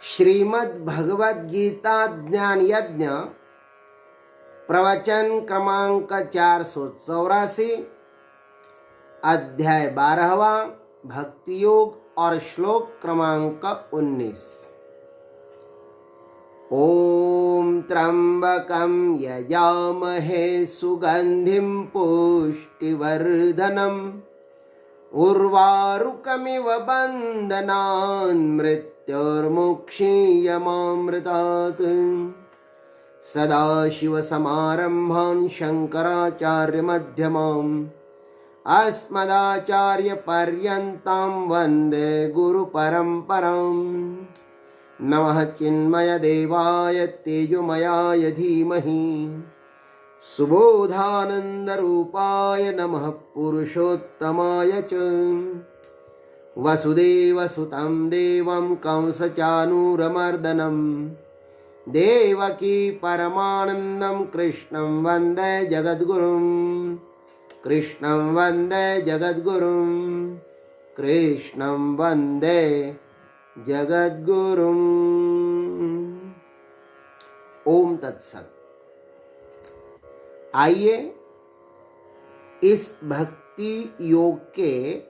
श्रीमद् भगवद गीता ज्ञान यज्ञ प्रवचन क्रमांक 484, अध्याय 12वां भक्ति योग और श्लोक क्रमांक 19। ओम त्र्यंबकं यजामहे सुगंधिं पुष्टिवर्धनम् उर्वारुकमिव बन्धनान् मृत्युर्मुक्षीयमामृतात्। सदाशिवसमारम्भान् शङ्कराचार्यमध्यमाम् अस्मदाचार्यपर्यन्तां वन्दे गुरुपरम्पराम्। नमः चिन्मयदेवाय तेजोमयाय धीमहि सुबोधानन्दरूपाय नमः पुरुषोत्तमाय च। वसुदेवसुतं देवं कंसचानूरमर्दनं देवकी परमानन्दं कृष्णं वन्दे जगद्गुरुं। कृष्णं वन्दे जगद्गुरुं। कृष्णं वन्दे जगद्गुरुं। ओम तत्सत। आइए इस भक्ति योग के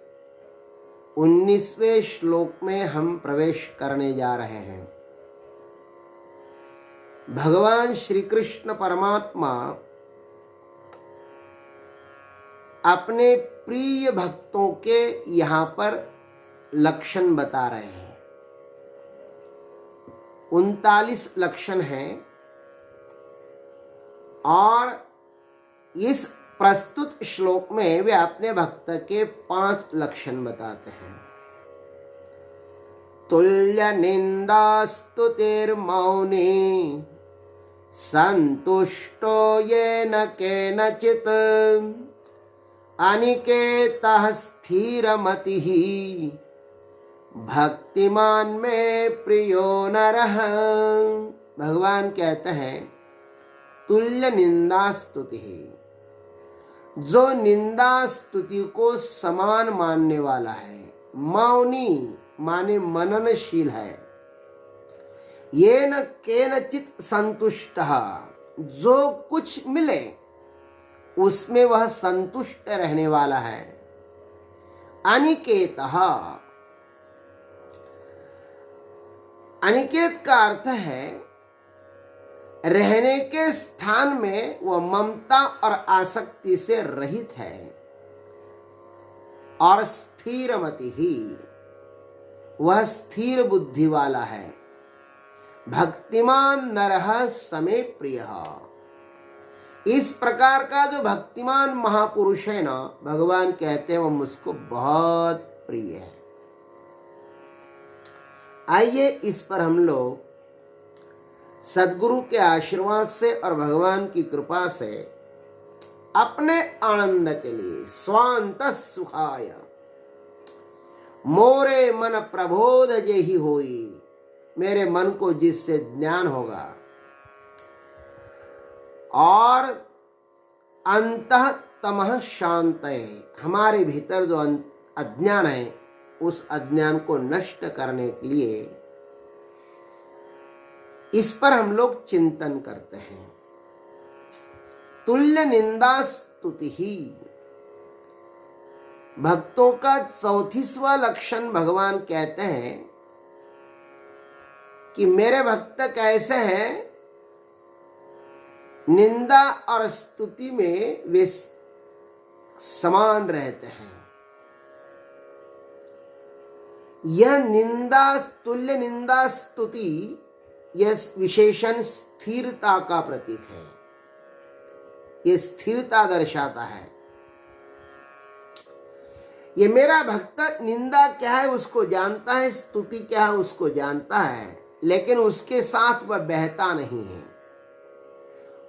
19वें श्लोक में हम प्रवेश करने जा रहे हैं। भगवान श्री कृष्ण परमात्मा अपने प्रिय भक्तों के यहाँ पर लक्षण बता रहे हैं। 39 लक्षण हैं और इस प्रस्तुत श्लोक में वे अपने भक्त के 5 लक्षण बताते हैं। तुल्य निंदास्तुतिर्मौनी संतुष्टो येन केनचित् अनिकेतः स्थिरमतिः भक्तिमान में प्रियो नरः। भगवान कहते हैं तुल्य निंदा स्तुति है, जो निंदा स्तुति को समान मानने वाला है। मौनी माने मननशील है। येन केनचित् संतुष्टः, जो कुछ मिले उसमें वह संतुष्ट रहने वाला है। अनिकेतः, अनिकेत का अर्थ है रहने के स्थान में वह ममता और आसक्ति से रहित है। और स्थिरमति ही, वह स्थिर बुद्धि वाला है। भक्तिमान नरः समे प्रियः, इस प्रकार का जो भक्तिमान महापुरुष है ना, भगवान कहते हैं वो मुझको बहुत प्रिय है। आइए इस पर हम लोग सद्गुरु के आशीर्वाद से और भगवान की कृपा से अपने आनंद के लिए स्वांत सुखाय मोरे मन प्रबोध जेहि होई, मेरे मन को जिससे ज्ञान होगा और अंतः तमः शांतये, हमारे भीतर जो अज्ञान है उस अज्ञान को नष्ट करने के लिए इस पर हम लोग चिंतन करते हैं। तुल्य निंदा स्तुति ही, भक्तों का 34वां लक्षण भगवान कहते हैं कि मेरे भक्त कैसे हैं, निंदा और स्तुति में वे समान रहते हैं। यह निंदा, तुल्य निंदा स्तुति, यह विशेषण स्थिरता का प्रतीक है। यह स्थिरता दर्शाता है। ये मेरा भक्त निंदा क्या है उसको जानता है, स्तुति क्या है उसको जानता है, लेकिन उसके साथ वह बहता नहीं है।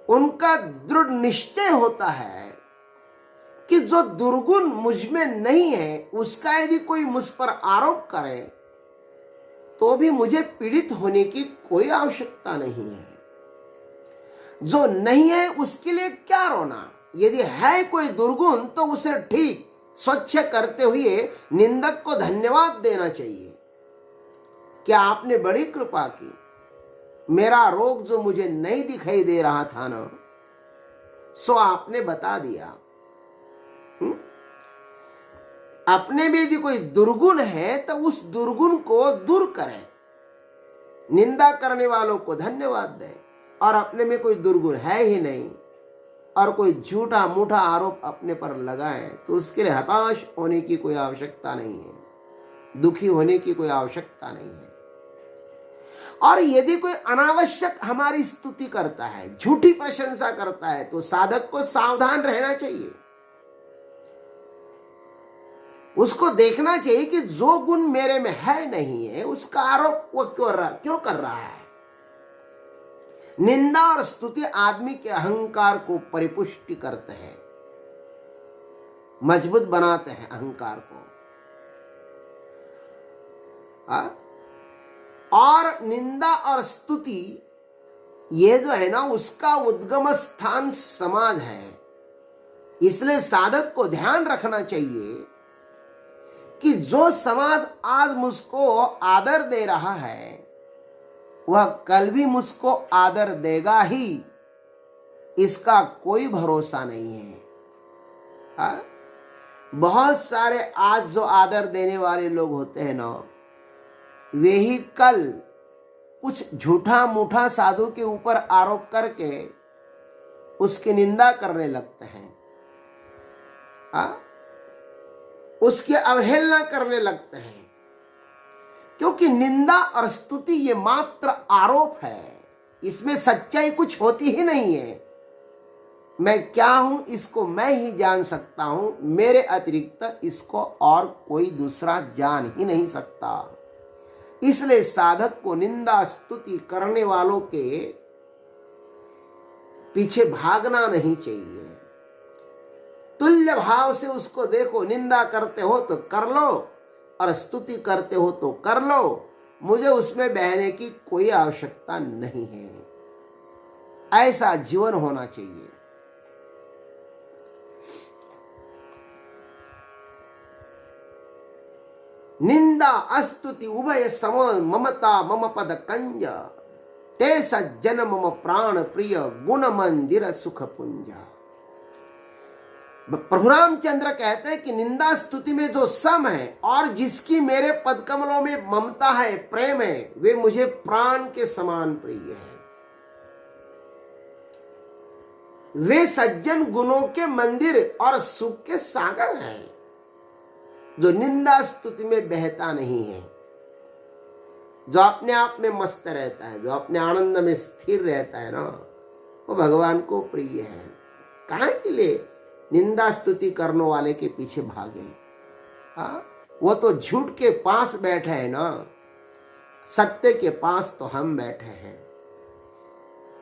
उनका दृढ़ निश्चय होता है कि जो दुर्गुण मुझ में नहीं है उसका यदि कोई मुझ पर आरोप करे तो भी मुझे पीड़ित होने की कोई आवश्यकता नहीं है। जो नहीं है उसके लिए क्या रोना। यदि है कोई दुर्गुण तो उसे ठीक स्वच्छ करते हुए निंदक को धन्यवाद देना चाहिए कि आपने बड़ी कृपा की, मेरा रोग जो मुझे नहीं दिखाई दे रहा था ना, सो आपने बता दिया। अपने में यदि कोई दुर्गुण है तो उस दुर्गुण को दूर करें, निंदा करने वालों को धन्यवाद दें, और अपने में कोई दुर्गुण है ही नहीं और कोई झूठा मूठा आरोप अपने पर लगाएं तो उसके लिए हताश होने की कोई आवश्यकता नहीं है, दुखी होने की कोई आवश्यकता नहीं है। और यदि कोई अनावश्यक हमारी स्तुति करता है, झूठी प्रशंसा करता है, तो साधक को सावधान रहना चाहिए। उसको देखना चाहिए कि जो गुण मेरे में है नहीं है उसका आरोप वो क्यों कर रहा है। निंदा और स्तुति आदमी के अहंकार को परिपुष्टि करते हैं, मजबूत बनाते हैं अहंकार को। और निंदा और स्तुति ये जो है ना, उसका उद्गम स्थान समाज है। इसलिए साधक को ध्यान रखना चाहिए कि जो समाज आज मुझको आदर दे रहा है वह कल भी मुझको आदर देगा ही, इसका कोई भरोसा नहीं है। बहुत सारे आज जो आदर देने वाले लोग होते हैं ना, वे ही कल कुछ झूठा मूठा साधु के ऊपर आरोप करके उसकी निंदा करने लगते हैं, उसकी अवहेलना करने लगते हैं। क्योंकि निंदा और स्तुति ये मात्र आरोप है, इसमें सच्चाई कुछ होती ही नहीं है। मैं क्या हूं इसको मैं ही जान सकता हूं, मेरे अतिरिक्त इसको और कोई दूसरा जान ही नहीं सकता। इसलिए साधक को निंदा स्तुति करने वालों के पीछे भागना नहीं चाहिए। तुल्य भाव से उसको देखो, निंदा करते हो तो कर लो और स्तुति करते हो तो कर लो, मुझे उसमें बहने की कोई आवश्यकता नहीं है। ऐसा जीवन होना चाहिए। निंदा अस्तुति उभय सम ममता मम पद कंज, ते सज्जन मम प्राण प्रिय गुण मंदिर सुख पुंज। प्रभु रामचंद्र कहते हैं कि निंदा स्तुति में जो सम है और जिसकी मेरे पद कमलों में ममता है, प्रेम है, वे मुझे प्राण के समान प्रिय है। वे सज्जन गुणों के मंदिर और सुख के सागर हैं, जो निंदा स्तुति में बहता नहीं है, जो अपने आप में मस्त रहता है, जो अपने आनंद में स्थिर रहता है ना, वो भगवान को प्रिय है। काहे के लिए निंदा स्तुति करने वाले के पीछे भागे? वो तो झूठ के पास बैठे हैं ना, सत्य के पास तो हम बैठे हैं।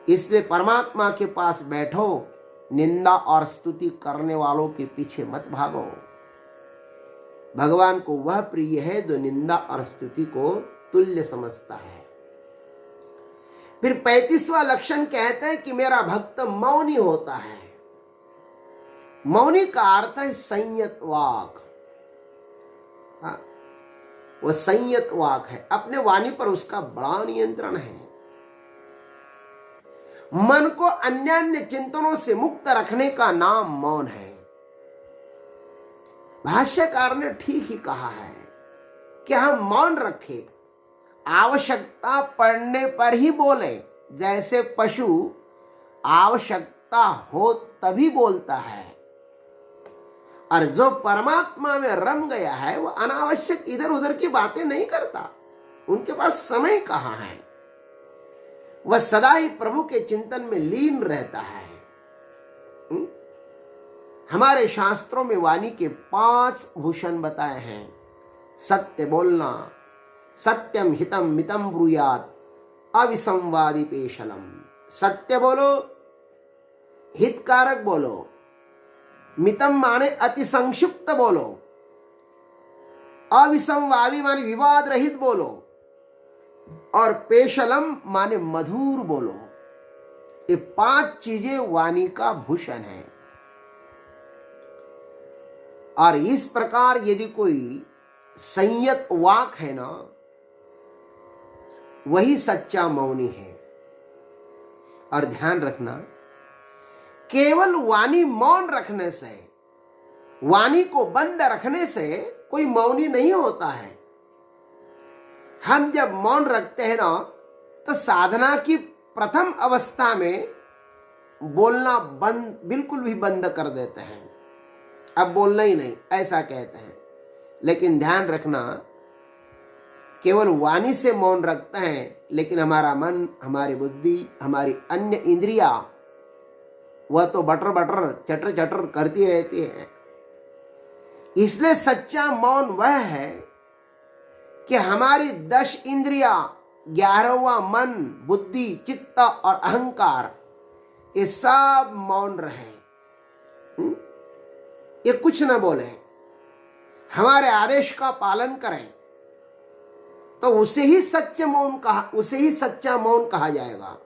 इसलिए परमात्मा के पास बैठो, निंदा और स्तुति करने वालों के पीछे मत भागो। भगवान को वह प्रिय है जो निंदा और स्तुति को तुल्य समझता है। फिर 35वां लक्षण कहते हैं कि मेरा भक्त मौनी होता है। मौनी का अर्थ है संयत वाक। वह संयत वाक है, अपने वाणी पर उसका बड़ा नियंत्रण है। मन को अन्य अन्य चिंतनों से मुक्त रखने का नाम मौन है। भाष्यकार ने ठीक ही कहा है कि हम मौन रखें, आवश्यकता पड़ने पर ही बोले। जैसे पशु आवश्यकता हो तभी बोलता है, और जो परमात्मा में रम गया है वो अनावश्यक इधर उधर की बातें नहीं करता। उनके पास समय कहाँ है, वह सदा ही प्रभु के चिंतन में लीन रहता है। हमारे शास्त्रों में वाणी के 5 भूषण बताए हैं। सत्य बोलना, सत्यम हितम मितम ब्रूयात, अविसंवादी पेशलम। सत्य बोलो, हितकारक बोलो, मितम माने अति संक्षिप्त बोलो, अविसंवादी माने विवाद रहित बोलो, और पेशलम माने मधुर बोलो। ये 5 चीजें वाणी का भूषण है। और इस प्रकार यदि कोई संयत वाक है ना, वही सच्चा मौनी है। और ध्यान रखना, केवल वाणी मौन रखने से, वाणी को बंद रखने से कोई मौनी नहीं होता है। हम जब मौन रखते हैं ना, तो साधना की प्रथम अवस्था में बोलना बंद, बिल्कुल भी बंद कर देते हैं। अब बोलना ही नहीं, ऐसा कहते हैं। लेकिन ध्यान रखना, केवल वाणी से मौन रखते हैं, लेकिन हमारा मन, हमारी बुद्धि, हमारी अन्य इंद्रियां, वह तो बटर बटर चटर चटर करती रहती है। इसलिए सच्चा मौन वह है कि हमारी 10 इंद्रियां, 11वां मन, बुद्धि, चित्त और अहंकार, ये सब मौन रहे, ये कुछ न बोले, हमारे आदेश का पालन करें, तो उसे ही सच्चा मौन कहा जाएगा।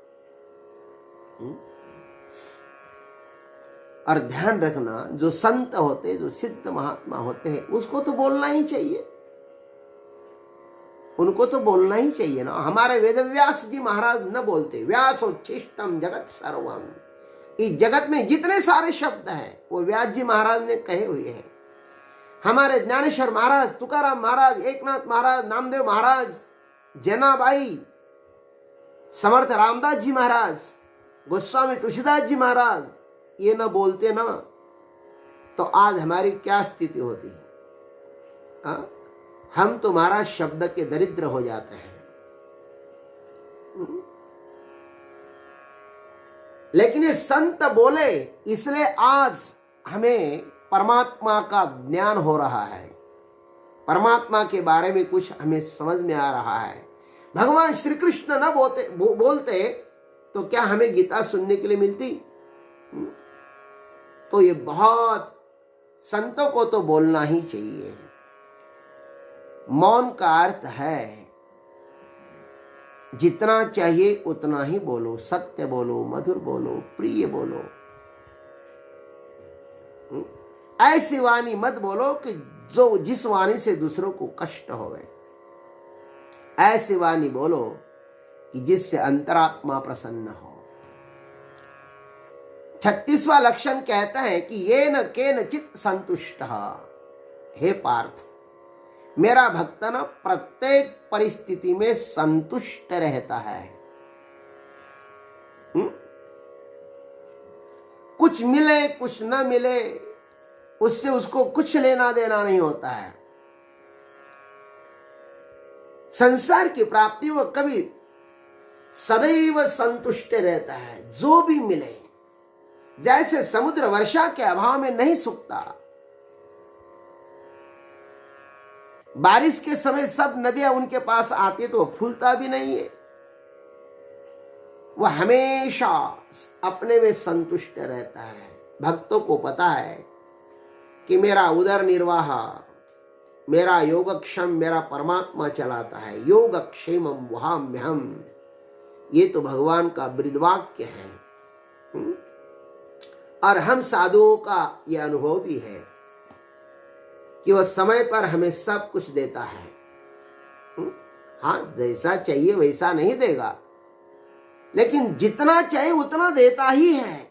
और ध्यान रखना, जो संत होते, जो सिद्ध महात्मा होते हैं, उसको तो बोलना ही चाहिए, उनको तो बोलना ही चाहिए ना। हमारे वेदव्यास जी महाराज न बोलते, व्यासोच्छिष्टम जगत सर्वम, इस जगत में जितने सारे शब्द हैं वो व्यास जी महाराज ने कहे हुए हैं। हमारे ज्ञानेश्वर महाराज, तुकाराम महाराज, एकनाथ महाराज, नामदेव महाराज, जनाबाई, समर्थ रामदास जी महाराज, गोस्वामी तुलसीदास जी महाराज, ये न बोलते ना, तो आज हमारी क्या स्थिति होती है। हम तो महाराज शब्द के दरिद्र हो जाते हैं। लेकिन ये संत बोले, इसलिए आज हमें परमात्मा का ज्ञान हो रहा है, परमात्मा के बारे में कुछ हमें समझ में आ रहा है। भगवान श्री कृष्ण न बोलते तो क्या हमें गीता सुनने के लिए मिलती? तो ये बहुत, संतों को तो बोलना ही चाहिए। मौन का अर्थ है जितना चाहिए उतना ही बोलो, सत्य बोलो, मधुर बोलो, प्रिय बोलो। ऐसी वाणी मत बोलो कि जो जिस वाणी से दूसरों को कष्ट होवे। ऐसी वाणी बोलो कि जिससे अंतरात्मा प्रसन्न हो। 36वां लक्षण कहता है कि ये न केनचित् संतुष्ट। हे पार्थ, मेरा भक्त न प्रत्येक परिस्थिति में संतुष्ट रहता है। कुछ मिले कुछ न मिले, उससे उसको कुछ लेना देना नहीं होता है। संसार की प्राप्ति वो कभी सदैव संतुष्ट रहता है, जो भी मिले। जैसे समुद्र वर्षा के अभाव में नहीं सूखता, बारिश के समय सब नदियां उनके पास आती तो वो फूलता भी नहीं है। वह हमेशा अपने में संतुष्ट रहता है। भक्तों को पता है कि मेरा उदर निर्वाह, मेरा योगक्षेम मेरा परमात्मा चलाता है। योगक्षेमम वहाम्यहम, ये तो भगवान का बृहद्वाक्य है। और हम साधुओं का यह अनुभव भी है कि वह समय पर हमें सब कुछ देता है। हाँ, जैसा चाहिए वैसा नहीं देगा, लेकिन जितना चाहिए उतना देता ही है।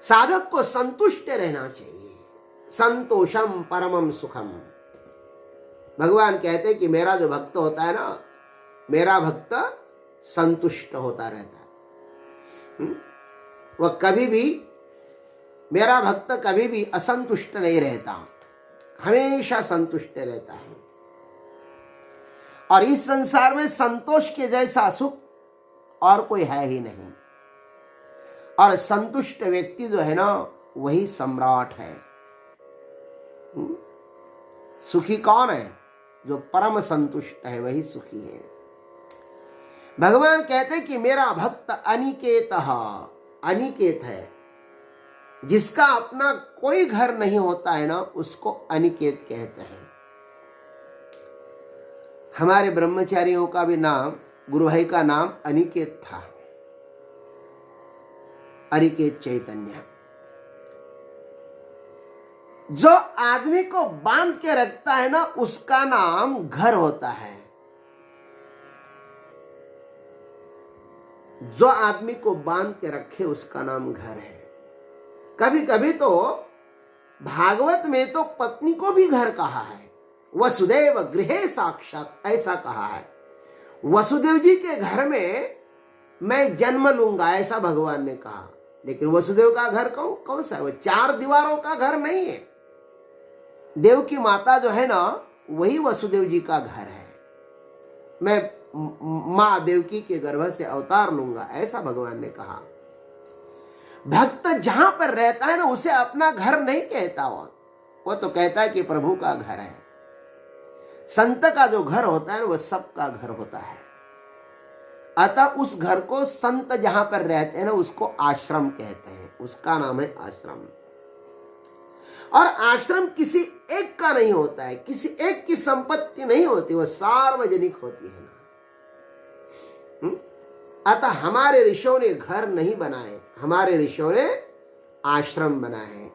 साधक को संतुष्ट रहना चाहिए। संतोषम परमम सुखम। भगवान कहते कि मेरा जो भक्त होता है ना, मेरा भक्त संतुष्ट होता रहता है। वह कभी भी, मेरा भक्त कभी भी असंतुष्ट नहीं रहता, हमेशा संतुष्ट रहता है। और इस संसार में संतोष के जैसा सुख और कोई है ही नहीं। और संतुष्ट व्यक्ति जो है ना, वही सम्राट है। सुखी कौन है? जो परम संतुष्ट है, वही सुखी है। भगवान कहते कि मेरा भक्त अनिकेत अनिकेत है। जिसका अपना कोई घर नहीं होता है ना, उसको अनिकेत कहते हैं। हमारे ब्रह्मचारियों का भी नाम, गुरु भाई का नाम अनिकेत था, अनिकेत चैतन्य। जो आदमी को बांध के रखता है ना, उसका नाम घर होता है। जो आदमी को बांध के रखे उसका नाम घर है। कभी कभी तो भागवत में तो पत्नी को भी घर कहा है। वसुदेव गृहे साक्षात ऐसा कहा है। वसुदेव जी के घर में मैं जन्म लूंगा ऐसा भगवान ने कहा। लेकिन वसुदेव का घर कौन सा है? वो 4 दीवारों का घर नहीं है। देव की माता जो है ना वही वसुदेव जी का घर है। मैं माँ देवकी के गर्भ से अवतार लूंगा ऐसा भगवान ने कहा। भक्त जहां पर रहता है ना उसे अपना घर नहीं कहता। वो तो कहता है कि प्रभु का घर है। संत का जो घर होता है वो सबका घर होता है। अतः उस घर को संत जहां पर रहते हैं ना उसको आश्रम कहते हैं। उसका नाम है आश्रम। और आश्रम किसी एक का नहीं होता है, किसी एक की संपत्ति नहीं होती, वो सार्वजनिक होती है ना। अतः हमारे ऋषियों ने घर नहीं बनाए, हमारे ऋषियों ने आश्रम बनाए।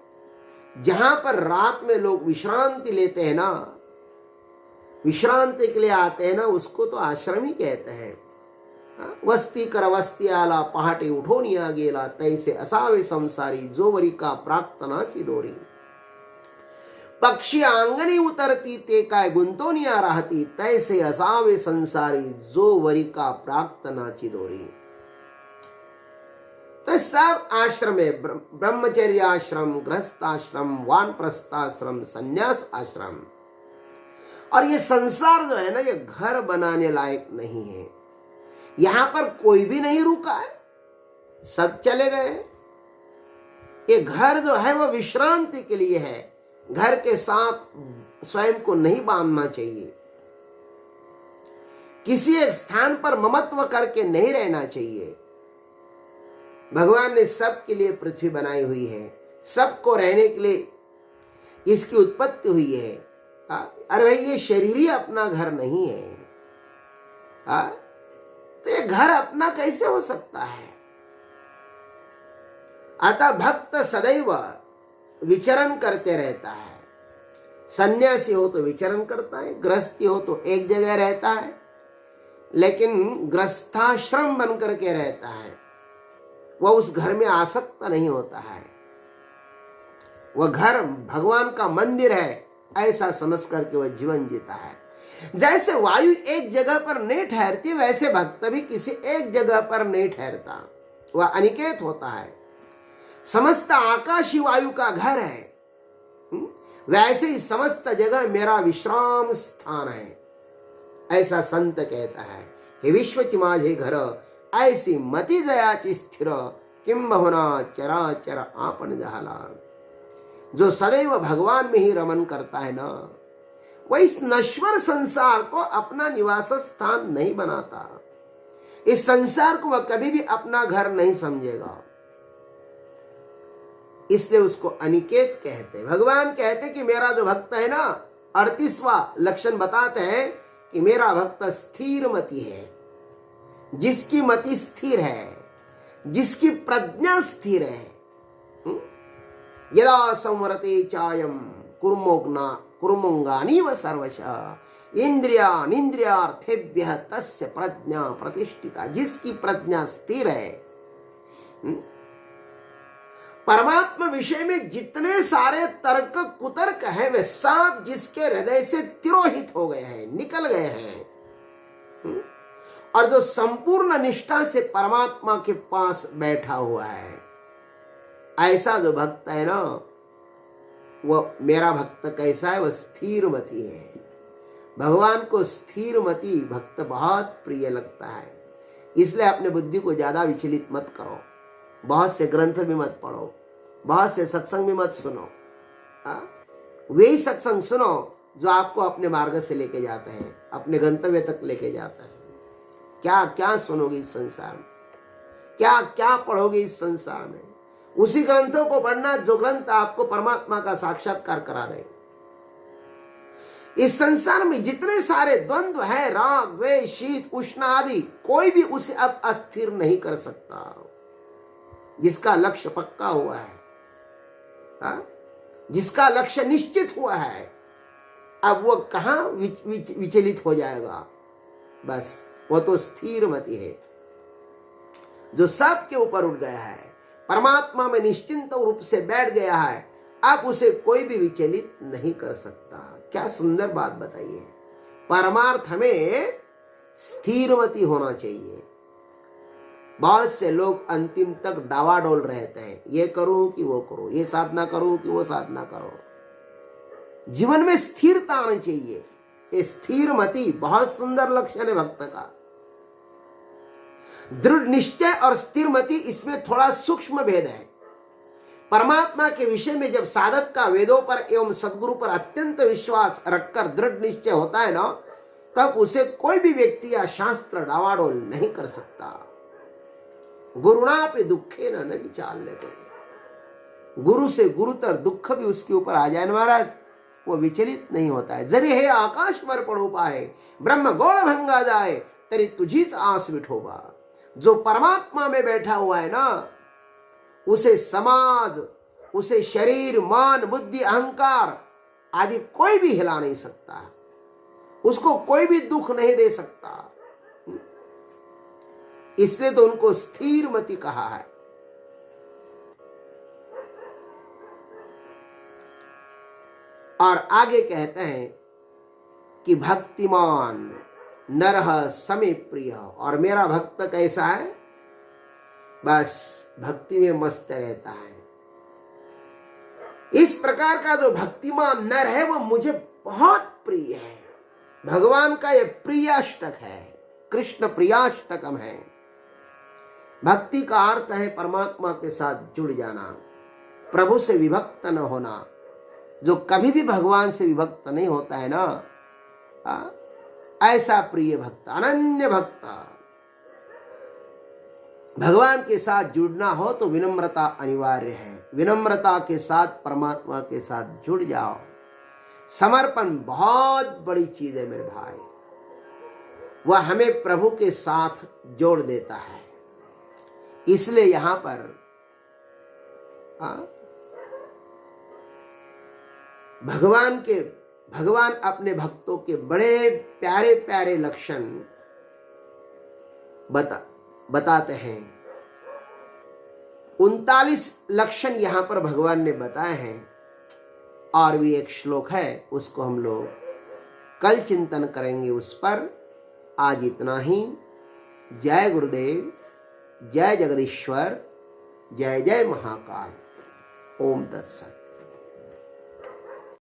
जहां पर रात में लोग विश्रांति लेते हैं ना, विश्रांति के लिए आते हैं ना, उसको तो आश्रम ही कहते हैं। वस्ती कर वस्ती आला पहाटे उठोनिया गेला तैसे असावे संसारी जो वरी का प्राक्तनाची दोरी। पक्षी आंगणी उतरती ते काय गुंतोनिया राहती तैसे असावे संसारी जो वरी का प्राक्तनाची दोरी। तो सब आश्रम है, ब्रह्मचर्य आश्रम, गृहस्थाश्रम, वानप्रस्थाश्रम, संन्यास आश्रम। और ये संसार जो है ना ये घर बनाने लायक नहीं है। यहां पर कोई भी नहीं रुका है, सब चले गए। ये घर जो है वो विश्रांति के लिए है। घर के साथ स्वयं को नहीं बांधना चाहिए। किसी एक स्थान पर ममत्व करके नहीं रहना चाहिए। भगवान ने सबके लिए पृथ्वी बनाई हुई है, सबको रहने के लिए इसकी उत्पत्ति हुई है। अरे भाई ये शरीर ही अपना घर नहीं है। तो ये घर अपना कैसे हो सकता है? अतः भक्त सदैव विचरण करते रहता है। सन्यासी हो तो विचरण करता है, गृहस्थी हो तो एक जगह रहता है, लेकिन गृहस्थाश्रम बन करके रहता है। वह उस घर में आसक्त नहीं होता है। वह घर भगवान का मंदिर है ऐसा समझ करके वह जीवन जीता है। जैसे वायु एक जगह पर नहीं ठहरती वैसे भक्त भी किसी एक जगह पर नहीं ठहरता, वह अनिकेत होता है। समस्त आकाश ही वायु का घर है, वैसे ही समस्त जगह मेरा विश्राम स्थान है ऐसा संत कहता है। हे विश्वची माझे घर ऐसी मति दयाची स्थिर किम बहुना चराचर आपन जहाला। जो सदैव भगवान में ही रमन करता है ना वह इस नश्वर संसार को अपना निवास स्थान नहीं बनाता। इस संसार को वह कभी भी अपना घर नहीं समझेगा, इसलिए उसको अनिकेत कहते हैं। भगवान कहते कि मेरा जो भक्त है ना 38वां लक्षण बताते हैं कि मेरा भक्त स्थिर मति है। जिसकी मति स्थिर है, जिसकी प्रज्ञा स्थिर है। यदा संवरते चायम कुर्मुंगानीव सर्वशः इंद्रियार्थेभ्यः तस्य प्रज्ञा प्रतिष्ठिता। जिसकी प्रज्ञा स्थिर है, परमात्मा विषय में जितने सारे तर्क कुतर्क हैं वे सब जिसके हृदय से तिरोहित हो गए हैं, निकल गए हैं। और जो संपूर्ण निष्ठा से परमात्मा के पास बैठा हुआ है, ऐसा जो भक्त है ना वो मेरा भक्त कैसा है? वह स्थिर मति है। भगवान को स्थिर मति भक्त बहुत प्रिय लगता है। इसलिए अपने बुद्धि को ज्यादा विचलित मत करो, बहुत से ग्रंथ भी मत पढ़ो, बहुत से सत्संग भी मत सुनो। वही सत्संग सुनो जो आपको अपने मार्ग से लेके जाते हैं, अपने गंतव्य तक लेके जाता है। क्या क्या सुनोगे इस संसार में, क्या क्या पढ़ोगे इस संसार में? उसी ग्रंथों को पढ़ना जो ग्रंथ आपको परमात्मा का साक्षात्कार करा दे। इस संसार में जितने सारे द्वंद्व है, राग द्वेष शीत उष्ण आदि, कोई भी उसे अब अस्थिर नहीं कर सकता। जिसका लक्ष्य पक्का हुआ है, जिसका लक्ष्य निश्चित हुआ है, अब वो कहां विचलित हो जाएगा? बस वो तो स्थिर मति है। जो सबके ऊपर उठ गया है, परमात्मा में निश्चिंत रूप से बैठ गया है, अब उसे कोई भी विचलित नहीं कर सकता। क्या सुंदर बात बताइए। परमार्थ में स्थिरमति होना चाहिए। बहुत से लोग अंतिम तक डावाडोल रहते हैं, ये करो कि वो करो, ये साधना करो कि वो साधना करो। जीवन में स्थिरता आनी चाहिए। ये स्थिरमति बहुत सुंदर लक्षण है भक्त का। दृढ़ निश्चय और स्थिरमति, इसमें थोड़ा सूक्ष्म भेद है। परमात्मा के विषय में जब साधक का वेदों पर एवं सद्गुरु पर अत्यंत विश्वास रखकर दृढ़ निश्चय होता है ना, तब उसे कोई भी व्यक्ति या शास्त्र डावाडोल नहीं कर सकता। गुरुणा पे दुखे न विचार लेते, गुरु से गुरुतर दुख भी उसके ऊपर आ जाए महाराज, वो विचलित नहीं होता है। जरी हे आकाश वर पडो पाए, ब्रह्म गोळ भंगा जाए, तरी तुझीच आस विठोबा। जो परमात्मा में बैठा हुआ है ना, उसे समाज, उसे शरीर, मन, बुद्धि, अहंकार आदि कोई भी हिला नहीं सकता, उसको कोई भी दुख नहीं दे सकता। इसलिए तो उनको स्थिर मति कहा है। और आगे कहते हैं कि भक्तिमान नरह समे प्रिय, और मेरा भक्त कैसा है, बस भक्ति में मस्त रहता है। इस प्रकार का जो भक्तिमान नर है वो मुझे बहुत प्रिय है। भगवान का ये प्रियाष्टक है, कृष्ण प्रियाष्टकम है। भक्ति का अर्थ है परमात्मा के साथ जुड़ जाना, प्रभु से विभक्त न होना। जो कभी भी भगवान से विभक्त नहीं होता है ना, ऐसा प्रिय भक्त, अनन्य भक्त। भगवान के साथ जुड़ना हो तो विनम्रता अनिवार्य है। विनम्रता के साथ परमात्मा के साथ जुड़ जाओ। समर्पण बहुत बड़ी चीज है मेरे भाई, वह हमें प्रभु के साथ जोड़ देता है। इसलिए यहां पर भगवान अपने भक्तों के बड़े प्यारे प्यारे लक्षण बताते हैं। 39 लक्षण यहां पर भगवान ने बताए हैं। और भी एक श्लोक है, उसको हम लोग कल चिंतन करेंगे उस पर। आज इतना ही। जय गुरुदेव, जय जगदीश्वर, जय जय महाकाल। ओम तत्सत।